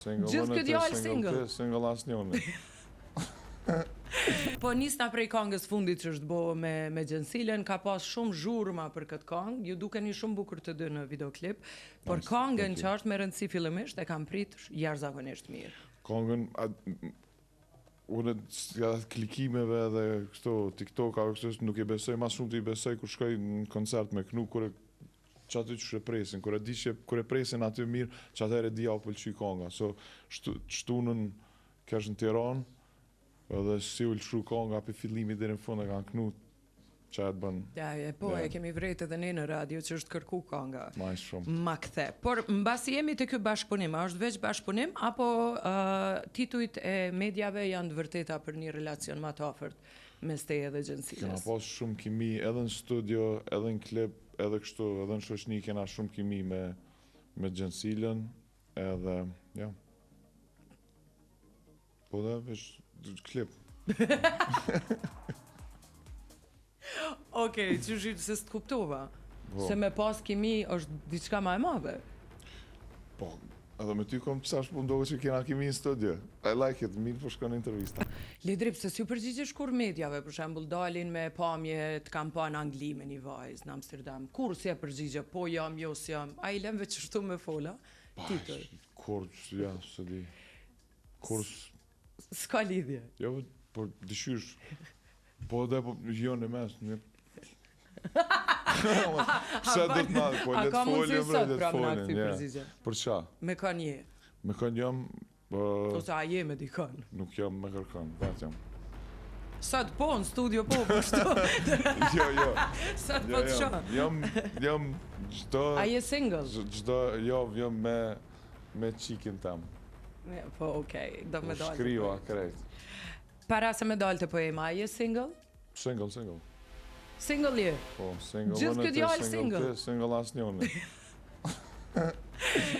Gjithë këtë djalë single. Single asnjëri. Po nisna prej këngës fundit që është bo me Gjensilen, ka pas shumë zhurma për këtë këngë, ju dukeni shumë bukur të dy në videoklip, por këngën që është me rëndësi fillimisht e kam pritur jashtëzakonisht mirë. Këngën unë klikimeve dhe kështu TikTok kështu nuk i besoj, mas shumë të i besoj kur shkoj në koncert me Knu, kur që aty që shpresin, kur e presin aty mirë, që atëherë di ja u pëlqy kënga. So, shtunën kesh në Tiranë, edhe si u lëshu kënga për fillimit dhe në fund e kanë Knu, që e të bën. Ja, e kemi vrejt edhe ne në radio që është kërku kënga. Ma i shumë. Ma kthe. Por mbasi jemi të ky bashkëpunim, a është veç bashkëpunim, apo titujt e medjave janë të vërteta për një relacion ma të afërt mes teje dhe Gjensiles? Kena pas shumë kimi, edhe në studio, edhe në klip, edhe kështu, edhe në shoqni kena shumë kimi me Gjensilen, edhe, ja. Po dhe, veç, klip. Okej, që se s'të kuptova. Se me pas kimi është diçka ma e madhe. Po, edhe me ty kom qësa shpundohë që kena kimi në studio. I like it, mirë po shkon intervista. Lidrip, se si përgjigjesh kur medjave, për shembull, dalin me pamje të kam pa në Angli me një vajzë në Amsterdam. Kur si e përgjigje, po jam, jo s'jam, a i lem veç shtu me fola? Titër. Kur, ja, se di. Kur... S'ka lidhje. Jo, por dyshysh. Po dhe po jo në mes, një... Pse do të madhë, po letë folje, bre, letë folje. Për qa? Me kan je? Me kan jam... Ose a je me dikon? Nuk jam me kërkan, vetë jam. Sot po, në studio po, për shto. Jo. Sot po të shoh. Jam gjdo... A je single? Gjdo, jam me qikin tam. Po, okej, do me dalë. Shkriva, krejt. Para se me dalë të poema, a je single? Single. Single je? Po, single. Gjithë këtë djalë single? Single asnjëri.